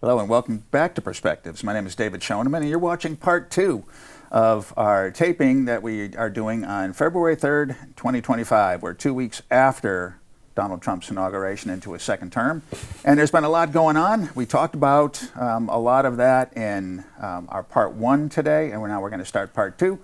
Hello and welcome back to Perspectives. My name is David Schoneman and you're watching part 2 of our taping that we are doing on February 3rd, 2025. We're 2 weeks after Donald Trump's inauguration into his second term. And there's been a lot going on. We talked about a lot of that in our part 1 today, and now we're going to start part 2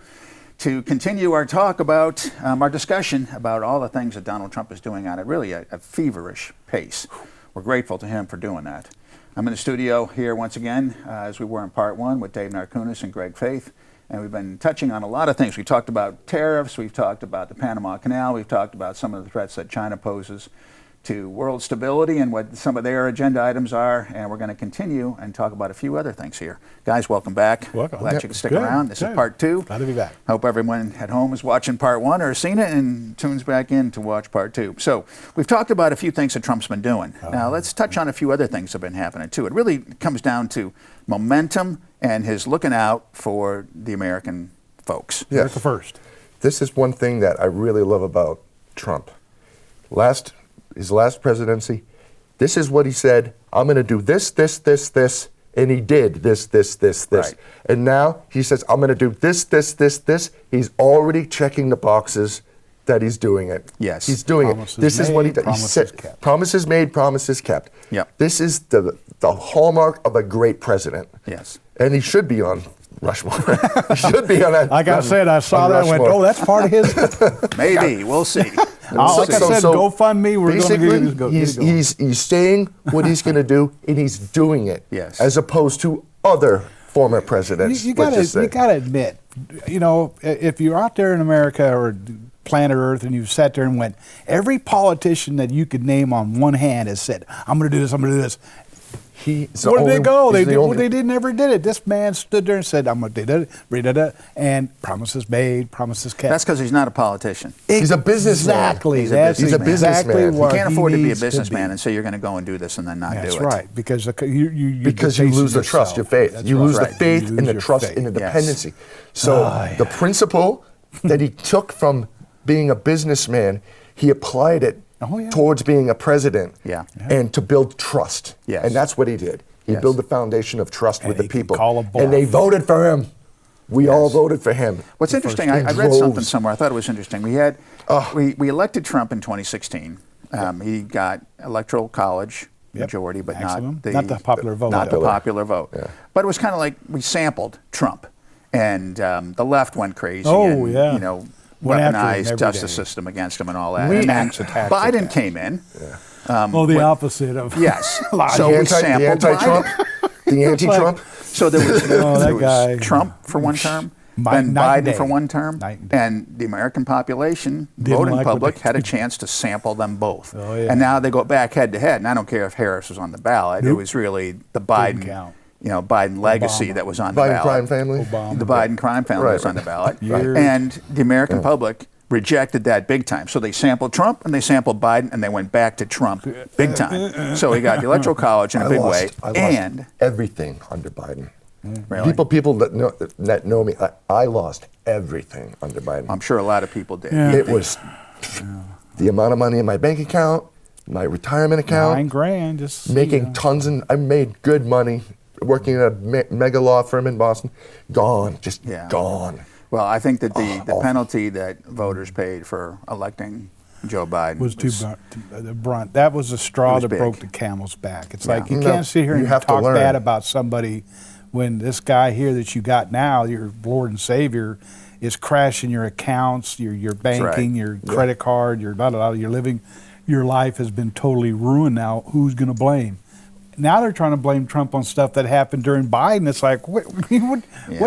to continue our talk about our discussion about all the things that Donald Trump is doing on a feverish pace. We're grateful to him for doing that. I'm in the studio here once again, as we were in part 1, with Dave Narkunas and Greg Faith, and we've been touching on a lot of things. We talked about tariffs, we've talked about the Panama Canal, we've talked about some of the threats that China poses to world stability and what some of their agenda items are, and we're going to continue and talk about a few other things here. Guys, welcome back. Welcome. Glad you could stick around. This is part 2. Glad to be back. Hope everyone at home is watching part 1 or seen it and tunes back in to watch part 2. So we've talked about a few things that Trump's been doing. Now let's touch on a few other things that have been happening too. It really comes down to momentum and his looking out for the American folks. Yes. America first. This is one thing that I really love about Trump. His last presidency, this is what he said: I'm going to do this, this, this, this, and he did this, this, this, this. Right. And now he says, I'm going to do this, this, this, this. He's already checking the boxes that he's doing it. Yes. He's doing Promises it. This is what he made, does. promises kept. Promises made, promises kept. Yep. This is the hallmark of a great president. Yes. And he should be on Rushmore. He should be on that. Like I said, I saw that and went, Rushmore. oh, that's part of his. Maybe. We'll see. Like I said, GoFundMe, we're going to he's saying what he's going to do, and he's doing it. Yes. As opposed to other former presidents. You got to admit, you know, if you're out there in America or planet Earth and you've sat there and went, every politician that you could name on one hand has said, I'm going to do this, I'm going to do this. Where did they go? They never did it. This man stood there and said, I'm going to do that, and promises made, promises kept. That's because he's not a politician. He's a businessman. Exactly. He's a businessman. You can't afford to be a businessman and say you're going to go and do this and then not do it. That's right, because you lose the trust, your faith. That's you right. lose the faith and the trust and the dependency. So the principle that he took from being a businessman, he applied it towards being a president and to build trust. Yes. And that's what he did. He built the foundation of trust with the people. And they voted for him. We all voted for him. What's interesting, I read something somewhere, I thought it was interesting. We elected Trump in 2016. He got electoral college majority, but not the popular vote. Not the popular vote. Yeah. But it was kind of like we sampled Trump. And the left went crazy weaponized justice system against him and all that. Biden came in. The opposite of yes. So we sampled the anti-Trump. The anti-Trump. So there was Trump for one term, then Biden for one term, and the American population, voting public, had a chance to sample them both. And now they go back head to head. And I don't care if Harris was on the ballot. It was really the Biden. Biden legacy that was on the ballot. Biden crime family. The Biden crime family was on the ballot. And the American public rejected that big time. So they sampled Trump and they sampled Biden and they went back to Trump big time. So he got the electoral college in a big way. And everything under Biden. Really? People that know me, I lost everything under Biden. I'm sure a lot of people did. It was the amount of money in my bank account, my retirement account. $9,000, just making tons, and I made good money working at a mega law firm in Boston. Gone, gone. Well, I think that the penalty that voters paid for electing Joe Biden was too brunt. That was the straw that broke the camel's back. It's like you can't sit here and talk bad about somebody when this guy here that you got now, your Lord and Savior, is crashing your accounts, your banking, your credit card, your your living. Your life has been totally ruined now. Who's going to blame? Now they're trying to blame Trump on stuff that happened during Biden. It's like, what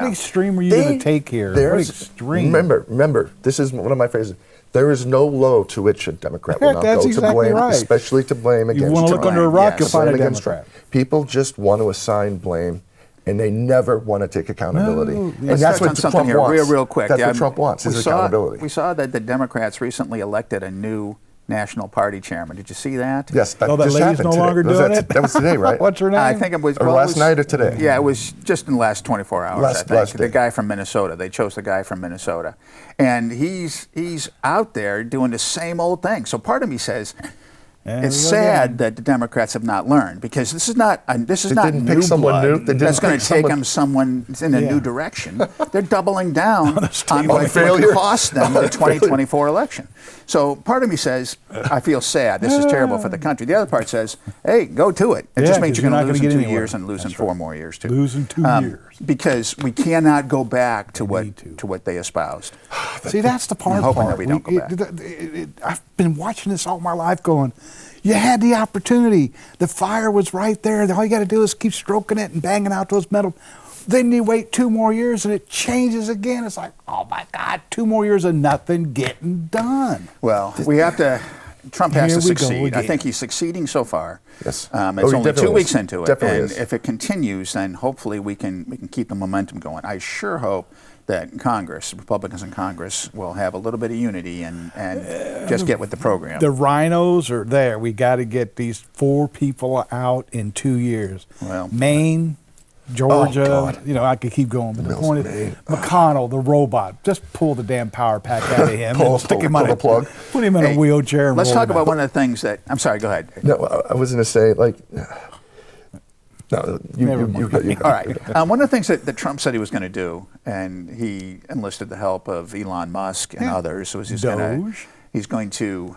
extreme are you going to take here? What extreme? Remember, this is one of my phrases. There is no low to which a Democrat will not go to blame, especially to blame against Trump. You want to look under a rock, you'll find a Democrat. People just want to assign blame, and they never want to take accountability. And that's what Trump wants. Real quick. That's what Trump wants, is accountability. We saw that the Democrats recently elected a new National Party chairman. Did you see that? Yes, that just happened no longer doing it? That was today, right? What's her name? I think it was last night or today. Yeah, it was just in the last 24 hours. I think last day. The guy from Minnesota. They chose the guy from Minnesota, and he's out there doing the same old thing. So part of me says, it's sad that the Democrats have not learned, because this is not new blood that's going to take them someone in a new direction. They're doubling down on what cost them the 2024 election. So part of me says, I feel sad. This is terrible for the country. The other part says, hey, go to it. It just means you're going to lose in 2 years and lose in 4 more years too. Losing 2 years. Because we cannot go back to what they espoused. See, that's the part. I'm hoping that we don't go back. I've been watching this all my life going, you had the opportunity. The fire was right there. All you got to do is keep stroking it and banging out those metal. Then you wait 2 more years and it changes again. It's like, oh my God, 2 more years of nothing getting done. Well, we have to. Trump has to succeed. I think he's succeeding so far. Yes. It's only 2 weeks into it, definitely and if it continues, then hopefully we can keep the momentum going. I sure hope that Congress, Republicans in Congress, will have a little bit of unity and just get with the program. The rhinos are there. We got to get these 4 people out in 2 years. Well, Maine, Georgia, I could keep going, but the point is, McConnell, the robot, just pull the damn power pack out of him and stick him on a plug, put him in a wheelchair. And let's talk about one of the things that. I'm sorry. Go ahead. No, I was going to say No, you All right. One of the things that Trump said he was going to do, and he enlisted the help of Elon Musk and others, was he's going to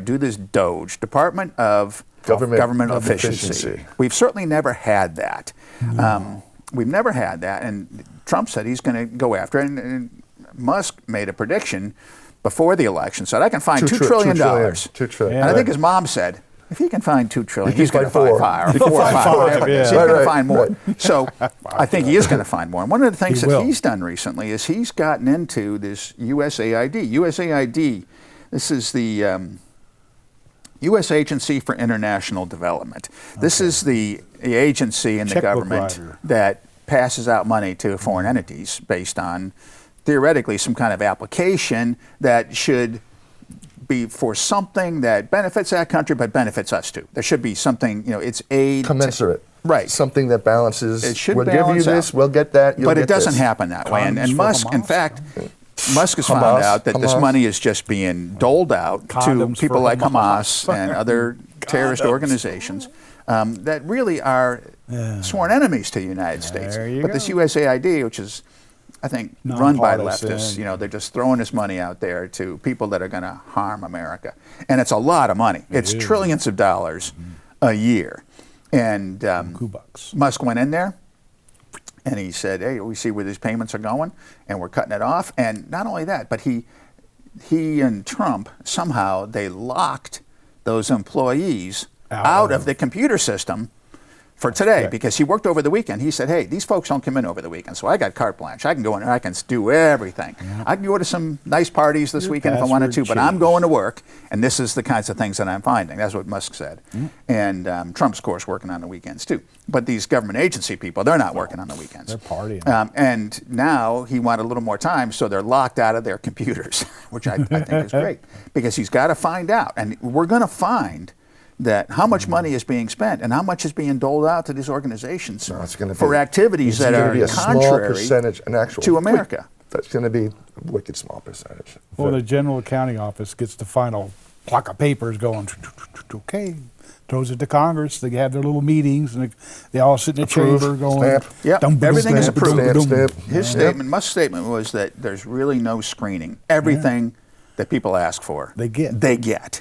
do this DOGE, Department of Government Efficiency. We've certainly never had that. We've never had that, and Trump said he's going to go after it, and Musk made a prediction before the election, said I can find $2 trillion. $2 trillion. And I think his mom said, if he can find $2 trillion, he's going to find 4 or 5. He's going to find more. So I think he is going to find more. And one of the things that he's done recently is he's gotten into this USAID. USAID, this is the U.S. Agency for International Development. This is the agency in the government that passes out money to foreign entities based on, theoretically, some kind of application that should be for something that benefits that country but benefits us too. There should be something, it's aid. Commensurate. Right. Something that balances. It should we'll balance give you this, out. We'll get that, you'll but get it doesn't this. happen that way. And Musk, in fact, Musk has found out that this money is just being doled out to people like Hamas and other terrorist organizations that really are sworn enemies to the United States. But this USAID, which is, I think, run by leftists, they're just throwing this money out there to people that are going to harm America. And it's a lot of money. It's trillions of dollars a year. And Musk went in there and he said, hey, we see where these payments are going and we're cutting it off. And not only that, but he and Trump, somehow they locked those employees out of the computer system for today, because he worked over the weekend. He said, hey, these folks don't come in over the weekend, so I got carte blanche. I can go in there, I can do everything. I can go to some nice parties this weekend if I wanted to, but I'm going to work, and this is the kinds of things that I'm finding. That's what Musk said. And Trump's, of course, working on the weekends too. But these government agency people, they're not working on the weekends. They're partying. And now he wanted a little more time, so they're locked out of their computers, which I think is great, because he's got to find out. And we're going to find that how much money is being spent and how much is being doled out to these organizations for activities that are contrary to America. That's going to be a wicked small percentage. Well, the General Accounting Office gets the final block of papers going, okay, throws it to Congress. They have their little meetings, and they all sit in the chamber going, everything is approved. His statement, Musk's statement, was that there's really no screening. Everything that people ask for, they get.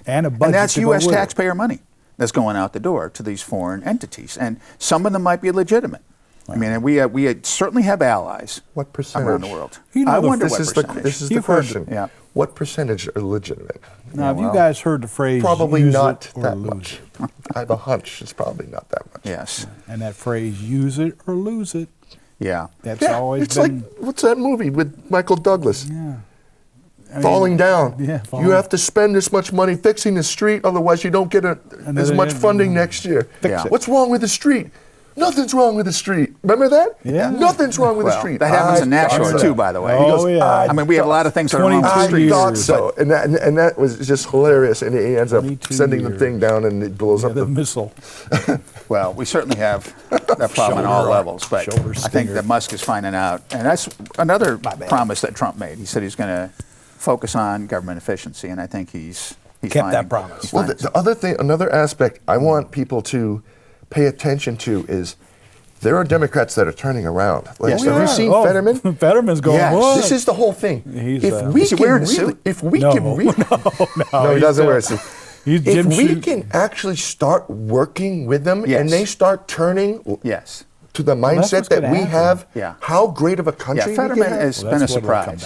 And a budget. And that's U.S. taxpayer money that's going out the door to these foreign entities. And some of them might be legitimate. Wow. I mean, we certainly have allies around the world. I wonder what percentage. This is the question. What percentage are legitimate? Now, have you guys heard the phrase, probably use not it or that lose much. it? I have a hunch it's probably not that much. Yes. And that phrase, use it or lose it. Yeah. That's always it's been. Like, what's that movie with Michael Douglas? Yeah. Falling down. You have to spend this much money fixing the street, otherwise you don't get as much funding next year. What's wrong with the street? Nothing's wrong with the street. Remember that? Yeah. Nothing's wrong with the street. That happens in Nashua too, by the way. I mean, we have a lot of things that are wrong with the street. I thought so, and that was just hilarious. And he ends up sending the thing down, and it blows up the missile. Well, we certainly have that problem on all levels, but I think that Musk is finding out, and that's another promise that Trump made. He said he's going to focus on government efficiency, and I think he's kept that promise. Well, the other thing, another aspect I want people to pay attention to is there are Democrats that are turning around. Like, have you seen Fetterman? Fetterman's going, what? This is the whole thing. If we can no, he doesn't wear a suit. If we can actually start working with them and they start turning to the mindset that we have, how great of a country we Fetterman have. has been a surprise.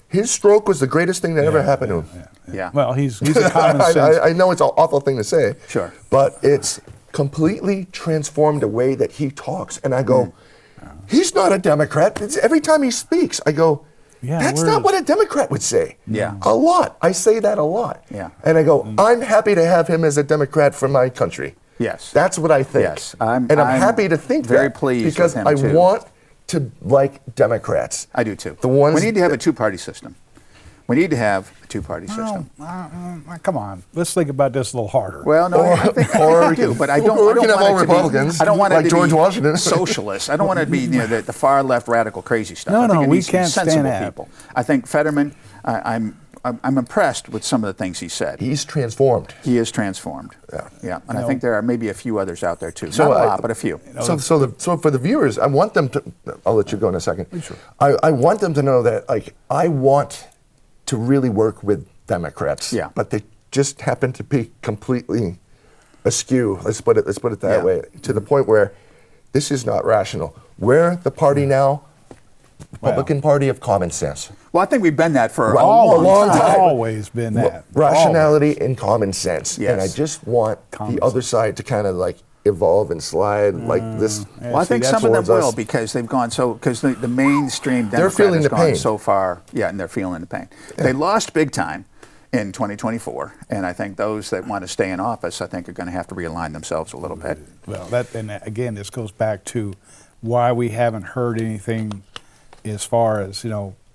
His stroke was the greatest thing that ever happened to him. Yeah. Well, he's a common sense. I know it's an awful thing to say. Sure. But it's completely transformed the way that he talks. And I go, he's not a Democrat. Every time he speaks, I go, that's not what a Democrat would say. Yeah. A lot. I say that a lot. Yeah. And I go, I'm happy to have him as a Democrat for my country. Yes. That's what I think. Yes. I'm happy to think very that. Pleased because with him I too. want to like Democrats. I do too. We need to have a two-party system. We need to have a two-party system. Come on, let's think about this a little harder. Well, no, I think I do, but I don't want have all it to Republicans. I don't want like it to George be Washington. socialist. I don't want it to be the far left radical crazy stuff. No, we needs can't sensible stand that. people. I think Fetterman. I'm impressed with some of the things he said. He's transformed. He is transformed. Yeah. And I think there are maybe a few others out there too. So Not a lot, but a few. So for the viewers, I want them to. I'll let you go in a second. Sure. I want them to know that I want to really work with Democrats. Yeah. But they just happen to be completely askew. Let's put it that way. To the point where this is not rational. We're the party now. Republican Party of common sense. Well, I think we've been that for a long time. Always been that. Rationality and common sense. Yes. And I just want the other side to kind of evolve and slide like this. Well, I think some of them will because they've gone because the mainstream Democrat has gone so far. Yeah, and they're feeling the pain. Yeah. They lost big time in 2024, and I think those that want to stay in office, I think, are going to have to realign themselves a little bit. Well, and again, this goes back to why we haven't heard anything as far as,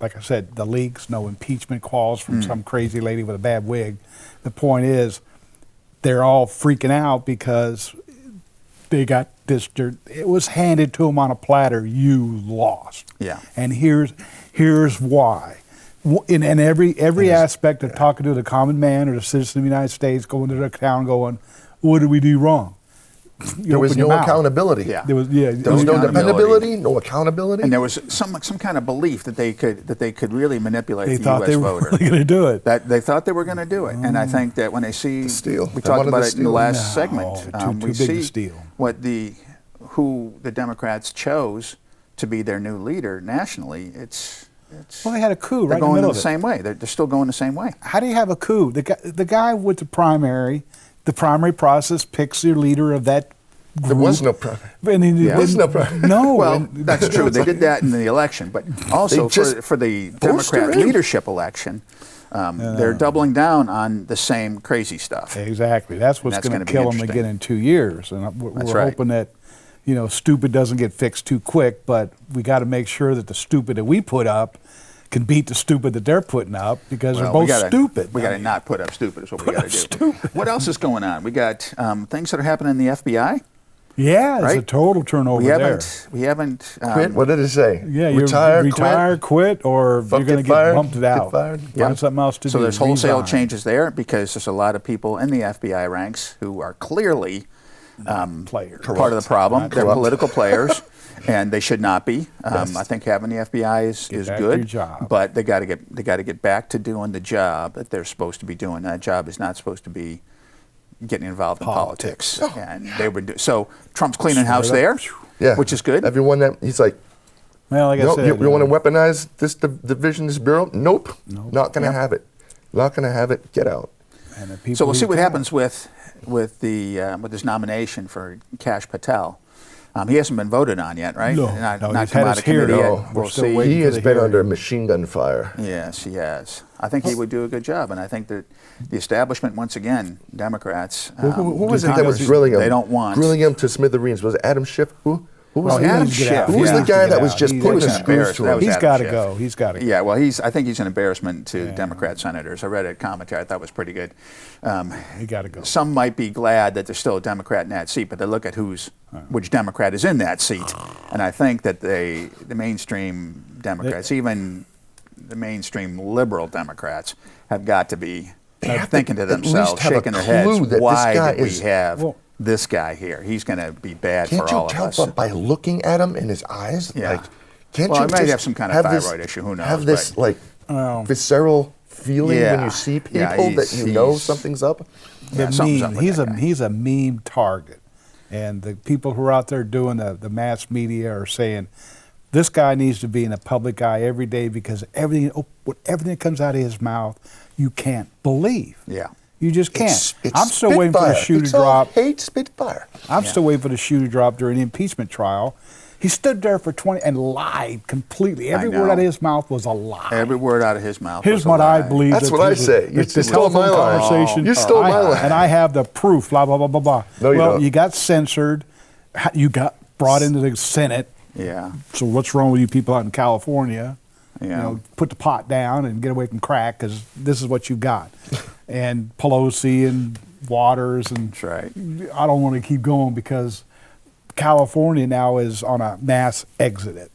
like I said, the leaks, no impeachment clause from some crazy lady with a bad wig. The point is, they're all freaking out because they got this. It was handed to them on a platter. You lost. Yeah. And here's why. In every aspect of talking to the common man or the citizen of the United States, going to the town, going, what did we do wrong? There was no accountability. Yeah. There was no dependability, no accountability, and there was some kind of belief that they could really manipulate the U.S. voter. They thought they were really going to do it. That they thought they were going to do it, and I think that when they see, we talked about it in the last segment. We see who the Democrats chose to be their new leader nationally. Well, they had a coup right in the middle of it. They're going the same way. They're still going the same way. How do you have a coup? The guy with the primary process picks your leader of that group. There was no primary. There was no primary. No. Well, that's true. They did that in the election, but also for the Democrat leadership election, they're doubling down on the same crazy stuff. Exactly. That's what's going to kill them again in 2 years. And we're hoping that stupid doesn't get fixed too quick, but we got to make sure that the stupid that we put up can beat the stupid that they're putting up because they're both stupid. We got to not put up stupid is what we got to do. What else is going on? We got things that are happening in the FBI. Yeah, it's a total turnover there. We haven't quit. What did it say? Yeah, retire, quit, or you're going to get bumped out. Find something else to do. So there's wholesale changes there because there's a lot of people in the FBI ranks who are clearly part of the problem. They're political players. And they should not be. I think having the FBI is good, but they got to get back to doing the job that they're supposed to be doing. That job is not supposed to be getting involved in politics. And they were so Trump's cleaning house there, which is good. Everyone that he's like, well, like I said, you want to weaponize this division, this bureau? Nope. Not going to have it. Not going to have it. Get out. So we'll see what happens with his nomination for Kash Patel. He hasn't been voted on yet, right? No, not come out of committee yet. We'll see. He has been under machine gun fire. Yes, he has. I think he would do a good job, and I think that the establishment, once again, Democrats. Who was it that was grilling him? They don't want grilling him to smithereens. Was it Adam Schiff? Who was Adam Schiff? Who was the guy that was just putting the screws to him? He's got to go. He's got to go. Yeah, well, I think he's an embarrassment to Democrat senators. I read a commentary I thought was pretty good. He got to go. Some might be glad that there's still a Democrat in that seat, but they look at which Democrat is in that seat, and I think that the mainstream Democrats, even the mainstream liberal Democrats, have got to be thinking to themselves, shaking their heads, why did we have this guy here? He's going to be bad for all of us. Can't you tell by looking at him in his eyes? Yeah. Like, can't well, you I might have some kind of thyroid issue. Who knows? Have this visceral feeling when you see people that you know something's up. He's a meme target, and the people who are out there doing the mass media are saying this guy needs to be in the public eye every day because everything that comes out of his mouth you can't believe. Yeah. You just can't. It's I'm still waiting for the shoe to drop. Hate spitfire. I'm still waiting for the shoe to drop during the impeachment trial. He stood there for 20 and lied completely. Every word out of his mouth was a lie. Every word out of his mouth Here's was what a lie. I believe. That's what I say. You stole my line. You stole my line. And I have the proof, blah, blah, blah, blah, blah. No, you don't. You got censored. You got brought into the Senate. Yeah. So what's wrong with you people out in California? Yeah. You know, put the pot down and get away from crack because this is what you got. And Pelosi and Waters and That's right. I don't want to keep going because California now is on a mass exodus.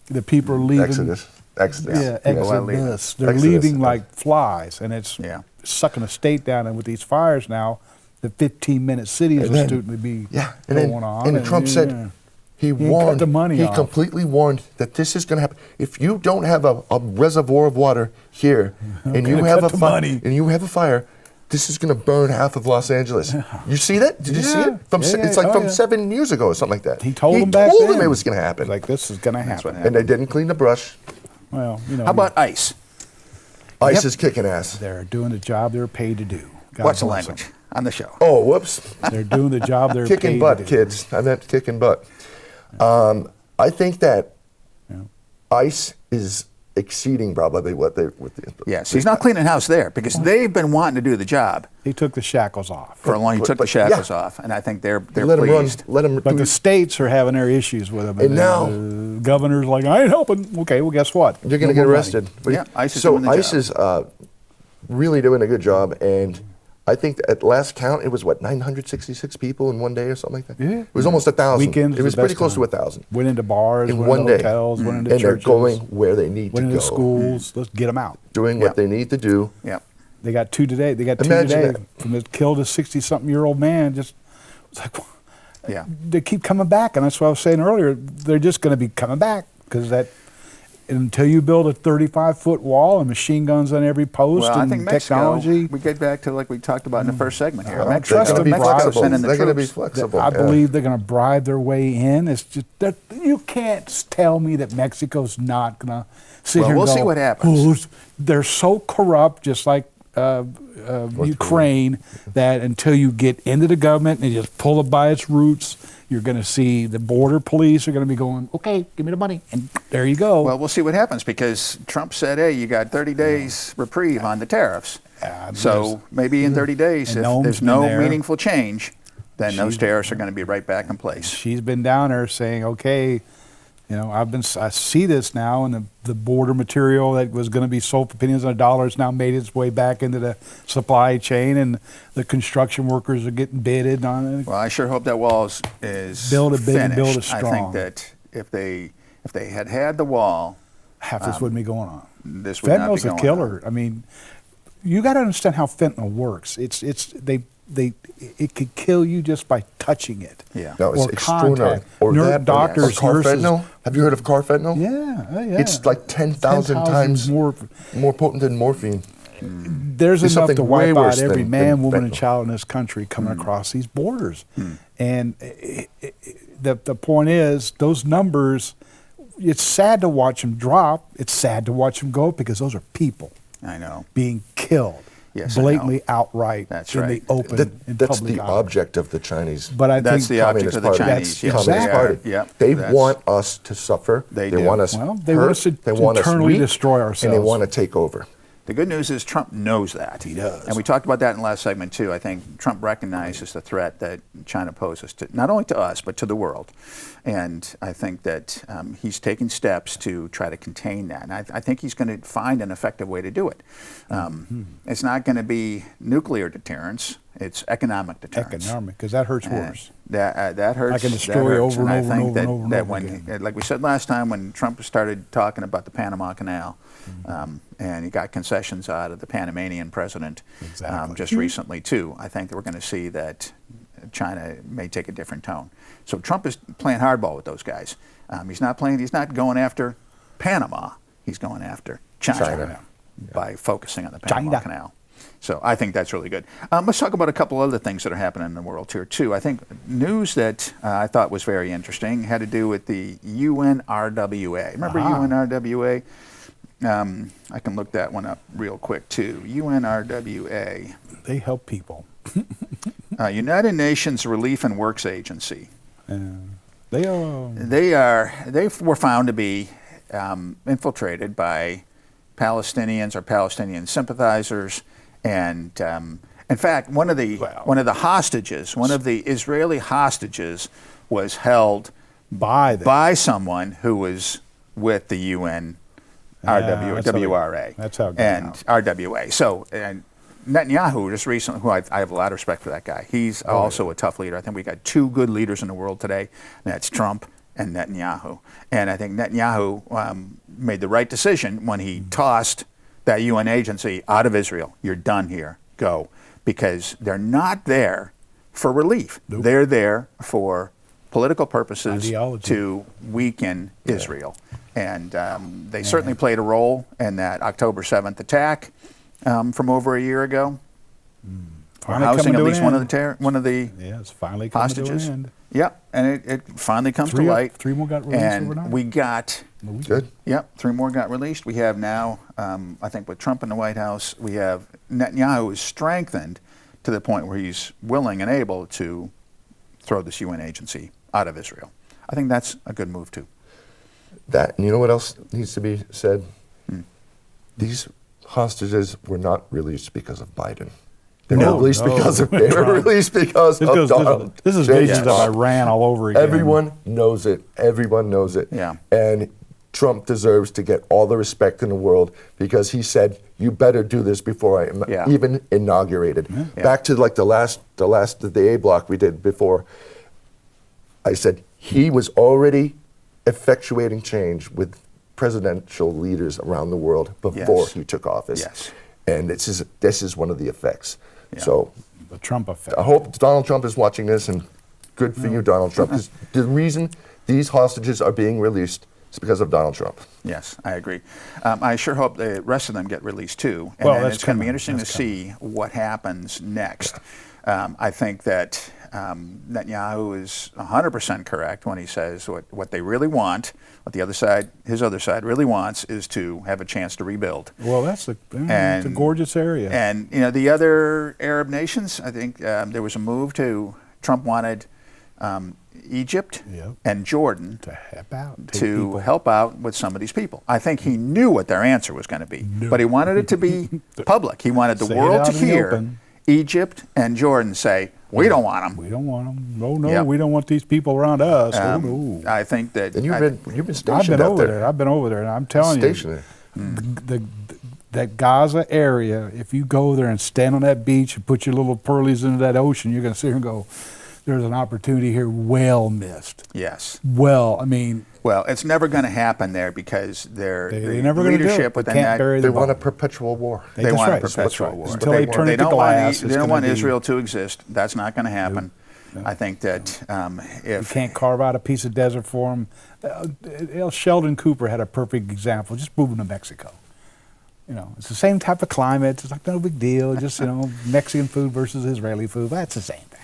The people are leaving. Exodus. Yeah, exodus. They're leaving like flies, and it's sucking a state down. And with these fires now, the 15-minute cities will soon be going on. And Trump said he warned. The money he off. completely warned that this is going to happen. If you don't have a reservoir of water here, and you have a fire, this is going to burn half of Los Angeles. You see that? Did you see it? It's like from 7 years ago or something like that. He told them back then. He told them it was going to happen. Like, this is going to happen. And they didn't clean the brush. Well, you know. How about ICE? ICE is kicking ass. They're doing the job they're paid to do. Watch the language on the show. Oh, whoops. They're doing the job they're kicking paid butt, to do. kids. I meant kicking butt. I think that ICE is exceeding probably what they. Yes, he's not cleaning house there because they've been wanting to do the job. He took the shackles off. For a long, he took the shackles off, and I think they're pleased. But the states are having their issues with him. And now the governor's like, I ain't helping. Okay, well, guess what? You're going to get arrested. Yeah, ICE is doing the ICE job. is really doing a good job, and I think at last count it was 966 people in one day or something like that. Yeah, it was almost 1,000. Weekends it was pretty close to 1,000. Went into bars, in went one into day. hotels, went into and churches. they're going where they need to go. Went into schools. Let's get them out. Doing what they need to do. Yeah. They got two today. They got two Imagine today. that. From the killed a 60-something-year-old man. It's like, they keep coming back, and that's what I was saying earlier. They're just going to be coming back because until you build a 35-foot wall and machine guns on every post Well, I and think Mexico, technology. we get back to like we talked about in the first segment here. They're going to be flexible. They're going to be flexible. I believe they're going to bribe their way in. It's just that you can't tell me that Mexico's not going to sit here and we'll go, see what happens. They're so corrupt, just like Ukraine, that until you get into the government and you just pull it by its roots, you're going to see the border police are going to be going, okay, give me the money, and there you go. Well, we'll see what happens because Trump said, hey, you got 30 days reprieve on the tariffs. So maybe in 30 days, if there's no meaningful change, then those tariffs are going to be right back in place. She's been down there saying, okay, you know, I see this now, and the border material that was going to be sold for pennies on a dollar has now made its way back into the supply chain, and the construction workers are getting bidded on it. Well, I sure hope that wall is build it big finished. and build it strong. I think that if they had the wall, half this wouldn't be going on. This would not be Fentanyl's going a killer. on. I mean, you got to understand how fentanyl works. It could kill you just by touching it. Yeah. That was or extraordinary. contact. Or that, doctors, carfentanil. nurses. Have you heard of carfentanil? Yeah. It's like 10,000 times more potent than morphine. There's It's enough to something way wipe out worse every than man, woman, and fentanyl. child in this country coming across these borders. And the point is, those numbers, it's sad to watch them drop. It's sad to watch them go because those are people. I know. Being killed. Yes, blatantly outright That's in right. the open. That's public the eye. object of the Chinese. But I That's think the object of the Chinese. Yes, Communist exactly. Party. Yep, They that's- want us to suffer. They They do. want us Well, they hurt. want us to they want us internally weak, destroy and they ourselves. want to take over. The good news is Trump knows that. He does. And we talked about that in the last segment, too. I think Trump recognizes the threat that China poses, to not only to us, but to the world. And I think that he's taking steps to try to contain that. And I think he's going to find an effective way to do it. It's not going to be nuclear deterrence. It's economic deterrence. Economic, because that hurts worse. That hurts. I can destroy over and I over think and over and over again. Like we said last time, when Trump started talking about the Panama Canal, and he got concessions out of the Panamanian president just recently too, I think that we're going to see that China may take a different tone. So Trump is playing hardball with those guys. He's not going after Panama. He's going after China. By focusing on the Panama Canal. So I think that's really good. Let's talk about a couple other things that are happening in the world here too. I think news that I thought was very interesting had to do with the UNRWA. Remember UNRWA? I can look that one up real quick too. UNRWA. They help people. United Nations Relief and Works Agency. They were found to be infiltrated by Palestinians or Palestinian sympathizers, and in fact, one of the hostages, one of the Israeli hostages, was held by someone who was with the UN WRA That's how it and RWA. So and Netanyahu just recently, who I have a lot of respect for that guy. He's also a tough leader. I think we got two good leaders in the world today, and that's Trump and Netanyahu. And I think Netanyahu made the right decision when he tossed that UN agency out of Israel. You're done here. Go. Because they're not there for relief. Nope. They're there for political purposes Ideology. to weaken Israel. And they certainly played a role in that October 7th attack from over a year ago. Housing at least one of the it's finally hostages. To an end. Yep, and it finally comes to light. 3 more got released and overnight. we got Good. Yep, 3 more got released. We have now, I think, with Trump in the White House, we have Netanyahu is strengthened to the point where he's willing and able to throw this UN agency out of Israel. I think that's a good move too. That, and you know what else needs to be said? These hostages were not released because of Biden. They were released because of Donald. This is visions of Iran all over again. Everyone knows it. Everyone knows it. Yeah. And Trump deserves to get all the respect in the world because he said, "You better do this before I am even inaugurated." Yeah. Back to like the A block we did before. I said he was already effectuating change with presidential leaders around the world before he took office. Yes. And this is one of the effects. Yeah. So the Trump effect. I hope Donald Trump is watching this, and good for you, Donald Trump. The reason these hostages are being released is because of Donald Trump. Yes, I agree. I sure hope the rest of them get released too. And it's going to be interesting to see what happens next. I think that Netanyahu is 100% correct when he says what they really want, what the other side, his other side really wants, is to have a chance to rebuild. Well, it's a gorgeous area. And the other Arab nations, I think there was a move Trump wanted Egypt and Jordan to help out with some of these people. I think he knew what their answer was going to be, but he wanted it to be public. He wanted the world to hear Egypt and Jordan say, "We don't want them. We don't want them. No, we don't want these people around us." No. I think that. And you've been stationed out there. I've been over there, and I'm telling you, that Gaza area. If you go there and stand on that beach and put your little pearlies into that ocean, you're going to sit here and go, "There's an opportunity here well missed." Yes. Well, I mean. Well, it's never going to happen there because they're never going to do it. within that. They want a perpetual war. They want a perpetual war. Until they turn it to glass. They don't want Israel to exist. That's not going to happen. No. I think that if you can't carve out a piece of desert for them. Sheldon Cooper had a perfect example. Just moving to Mexico. It's the same type of climate. It's like no big deal. Just Mexican food versus Israeli food. That's the same thing.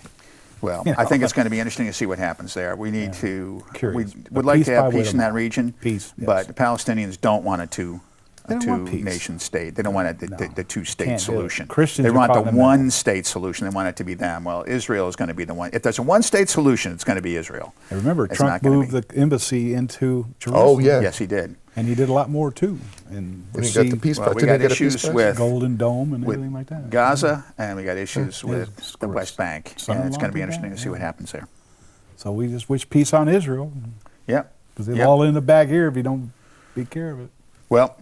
Well, I think it's going to be interesting to see what happens there. We need to. We would like to have peace in that region. Peace, yes. But the Palestinians don't want a two-nation state. They don't want the two-state solution. They want the one-state solution. They want it to be them. Well, Israel is going to be the one. If there's a one-state solution, it's going to be Israel. And remember, Trump moved the embassy into Jerusalem. Oh, yeah. Yes, he did. And he did a lot more, too. And we got the peace. We got issues with Golden Dome and everything like that. Gaza, and we got issues with the West Bank. And it's going to be interesting to see what happens there. So we just wish peace on Israel. Yep. Because they'll all in the bag here if you don't take care of it. Well,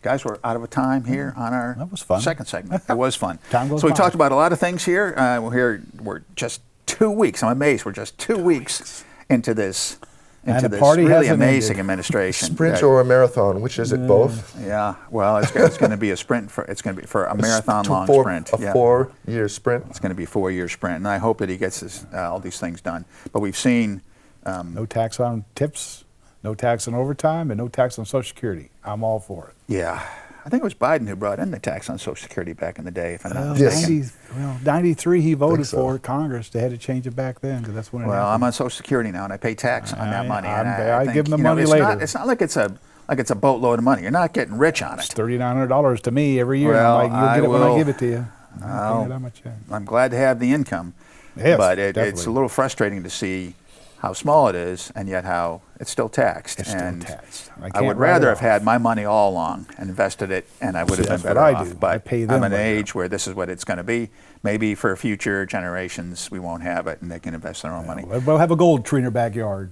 Guys, we're out of time here on our second segment. It was fun. Time goes so we by. talked about a lot of things here. We're just 2 weeks. I'm amazed. We're just 2 weeks into this really amazing administration. Sprint or a marathon? Which is it? Both? Yeah. Well, it's going to be a sprint. It's going to be for a marathon long sprint. A 4-year sprint. It's going to be a 4-year sprint, and I hope that he gets all these things done. But we've seen no tax on tips, no tax on overtime, and no tax on Social Security. I'm all for it. Yeah. I think it was Biden who brought in the tax on Social Security back in the day, if I'm not mistaken. 93 he voted for Congress. They had to change it back then because that's when it happened. I'm on Social Security now, and I pay tax on that money. I think, give them the money later. It's not like it's a boatload of money. You're not getting rich on it. It's $3,900 to me every year. Well, I'm like, you'll get it when I give it to you. I'm glad to have the income, but it's a little frustrating to see how small it is, and yet how it's still taxed. It's still taxed. I would rather have had my money all along and invested it, and I would have been better off. But I'm at an age where this is what it's going to be. Maybe for future generations, we won't have it, and they can invest their own money. We'll have a gold tree in our backyard.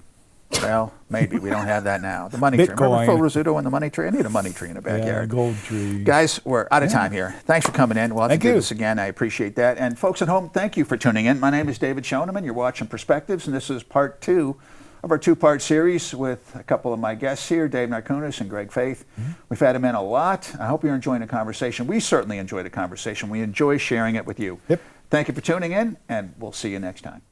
Well, maybe. We don't have that now. The money tree. Remember Phil Rizzuto and the money tree? I need a money tree in the backyard. Yeah, gold tree. Guys, we're out of time here. Thanks for coming in. We'll have to do this again. I appreciate that. And folks at home, thank you for tuning in. My name is David Schoneman. You're watching Perspectives, and this is part 2 of our 2-part series with a couple of my guests here, Dave Narkunas and Greg Faith. We've had them in a lot. I hope you're enjoying the conversation. We certainly enjoy the conversation. We enjoy sharing it with you. Yep. Thank you for tuning in, and we'll see you next time.